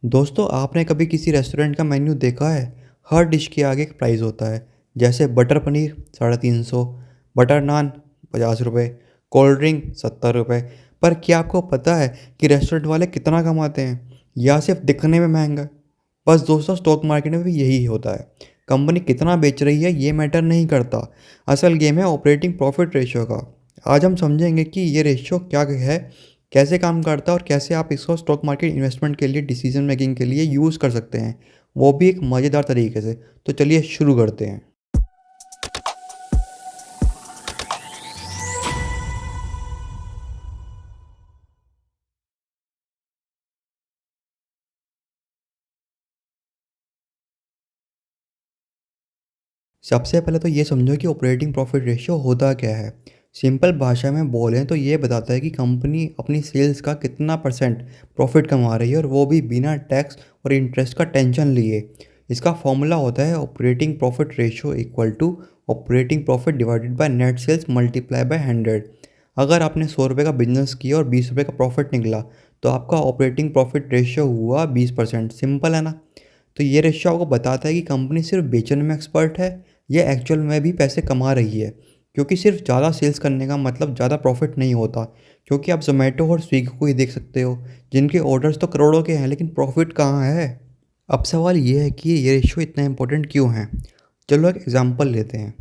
दोस्तों आपने कभी किसी रेस्टोरेंट का मेन्यू देखा है? हर डिश के आगे एक प्राइस होता है। जैसे बटर पनीर 350, बटर नान 50 रुपये, कोल्ड ड्रिंक 70 रुपये। पर क्या आपको पता है कि रेस्टोरेंट वाले कितना कमाते हैं या सिर्फ दिखने में महंगा है? बस दोस्तों स्टॉक मार्केट में भी यही होता है। कंपनी कितना बेच रही है ये मैटर नहीं करता। असल गेम है ऑपरेटिंग प्रॉफिट रेशियो का। आज हम समझेंगे कि ये रेशियो क्या है, कैसे काम करता है और कैसे आप इसको स्टॉक मार्केट इन्वेस्टमेंट के लिए डिसीजन मेकिंग के लिए यूज़ कर सकते हैं, वो भी एक मज़ेदार तरीके से। तो चलिए शुरू करते हैं। सबसे पहले तो ये समझो कि ऑपरेटिंग प्रॉफिट रेशियो होता क्या है। सिंपल भाषा में बोलें तो ये बताता है कि कंपनी अपनी सेल्स का कितना परसेंट प्रॉफिट कमा रही है, और वो भी बिना टैक्स और इंटरेस्ट का टेंशन लिए। इसका फॉर्मूला होता है operating profit ratio equal to operating profit divided by net sales multiply by 100। अगर आपने 100 रुपये का बिजनेस किया और 20 रुपये का प्रॉफिट निकला, तो आपका ऑपरेटिंग प्रॉफिट रेशियो हुआ 20%। सिंपल है ना। तो ये रेशियो आपको बताता है कि कंपनी सिर्फ बेचने में एक्सपर्ट है या एक्चुअल में भी पैसे कमा रही है। क्योंकि सिर्फ ज़्यादा सेल्स करने का मतलब ज़्यादा प्रॉफिट नहीं होता। क्योंकि आप जोमेटो और स्विगी को ही देख सकते हो, जिनके ऑर्डर्स तो करोड़ों के हैं लेकिन प्रॉफिट कहाँ है। अब सवाल ये है कि ये रेशियो इतना इंपॉर्टेंट क्यों है। चलो एक एग्जांपल लेते हैं।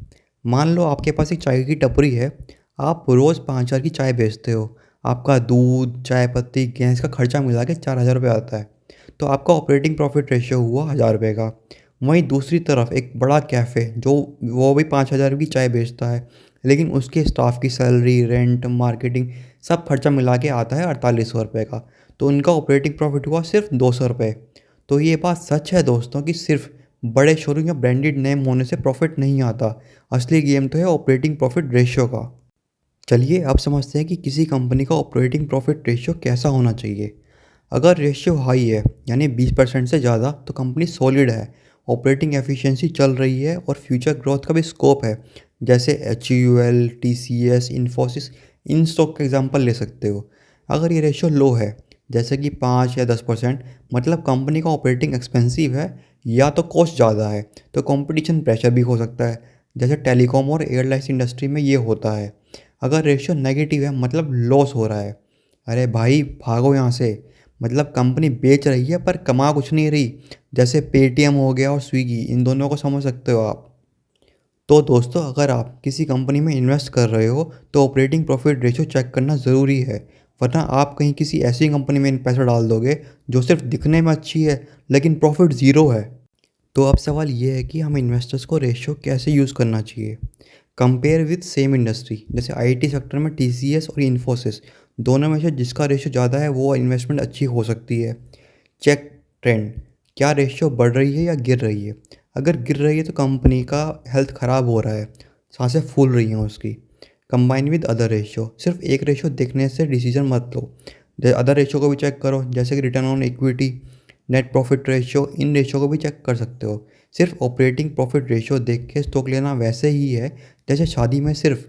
मान लो आपके पास एक चाय की टपरी है। आप रोज़ 5,000 की चाय बेचते हो। आपका दूध, चाय पत्ती, गैस का खर्चा मिला के 4,000 रुपये आता है। तो आपका ऑपरेटिंग प्रॉफिट रेशियो हुआ 1,000 रुपये का। वहीं दूसरी तरफ एक बड़ा कैफ़े जो वो भी 5,000 की चाय बेचता है, लेकिन उसके स्टाफ की सैलरी, रेंट, मार्केटिंग सब खर्चा मिला के आता है 4800 रुपये का। तो उनका ऑपरेटिंग प्रॉफिट हुआ सिर्फ 200 रुपये। तो ये बात सच है दोस्तों कि सिर्फ बड़े शोरूम या ब्रांडेड नेम होने से प्रॉफिट नहीं आता। असली गेम तो है ऑपरेटिंग प्रॉफिट रेशियो का। चलिए अब समझते हैं कि किसी कंपनी का ऑपरेटिंग प्रॉफिट रेशियो कैसा होना चाहिए। अगर रेशियो हाई है यानी 20% से ज़्यादा, तो कंपनी सॉलिड है, ऑपरेटिंग एफिशिएंसी चल रही है और फ्यूचर ग्रोथ का भी स्कोप है। जैसे HUL, TCS, Infosys, in stock का एग्जांपल ले सकते हो। अगर ये रेशियो लो है, जैसे कि 5 या 10%, मतलब कंपनी का ऑपरेटिंग एक्सपेंसिव है या तो कॉस्ट ज़्यादा है। तो कंपटीशन प्रेशर भी हो सकता है, जैसे टेलीकॉम और एयरलाइंस इंडस्ट्री में ये होता है। अगर रेशियो नेगेटिव है मतलब लॉस हो रहा है, अरे भाई भागो यहाँ से। मतलब कंपनी बेच रही है पर कमा कुछ नहीं रही। जैसे पेटीएम हो गया और स्विगी, इन दोनों को समझ सकते हो आप। तो दोस्तों अगर आप किसी कंपनी में इन्वेस्ट कर रहे हो तो ऑपरेटिंग प्रॉफिट रेशियो चेक करना ज़रूरी है। वरना आप कहीं किसी ऐसी कंपनी में पैसा डाल दोगे जो सिर्फ दिखने में अच्छी है लेकिन प्रॉफिट ज़ीरो है। तो अब सवाल ये है कि हम इन्वेस्टर्स को रेशियो कैसे यूज़ करना चाहिए। कंपेयर विद सेम इंडस्ट्री, जैसे आईटी सेक्टर में TCS और इन्फोसिस, दोनों में से जिसका रेशियो ज़्यादा है वो इन्वेस्टमेंट अच्छी हो सकती है। चेक ट्रेंड, क्या रेशियो बढ़ रही है या गिर रही है। अगर गिर रही है तो कंपनी का हेल्थ ख़राब हो रहा है, सांसें फूल रही हैं उसकी। कंबाइन विद अदर रेशियो, सिर्फ एक रेशियो देखने से डिसीजन मत लो, अदर रेशियो को भी चेक करो, जैसे कि return on equity, net profit ratio, in ratio को भी चेक कर सकते हो। सिर्फ ऑपरेटिंग प्रॉफिट रेशियो देख के स्टॉक लेना वैसे ही है जैसे शादी में सिर्फ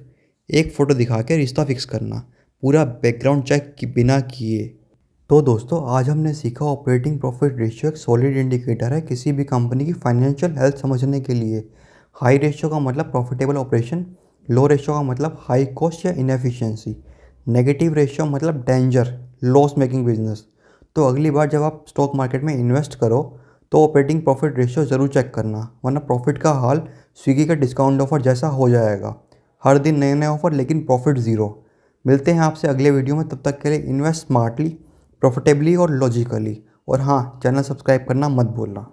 एक फ़ोटो दिखा के रिश्ता फिक्स करना, पूरा बैकग्राउंड चेक की बिना किए। तो दोस्तों आज हमने सीखा ऑपरेटिंग प्रॉफिट रेशियो एक सॉलिड इंडिकेटर है किसी भी कंपनी की फाइनेंशियल हेल्थ समझने के लिए। हाई रेशियो का मतलब प्रॉफिटेबल ऑपरेशन, लो रेशियो का मतलब हाई कॉस्ट या इनएफिशिएंसी, नेगेटिव रेशियो मतलब डेंजर, लॉस मेकिंग बिजनेस। तो अगली बार जब आप स्टॉक मार्केट में इन्वेस्ट करो तो ऑपरेटिंग प्रॉफिट रेशियो ज़रूर चेक करना, वरना प्रॉफिट का हाल स्विगी का डिस्काउंट ऑफर जैसा हो जाएगा। हर दिन नए नए ऑफर लेकिन प्रॉफिट ज़ीरो। मिलते हैं आपसे अगले वीडियो में, तब तक के लिए इन्वेस्ट स्मार्टली, प्रॉफिटेबली और लॉजिकली। और हाँ, चैनल सब्सक्राइब करना मत भूलना।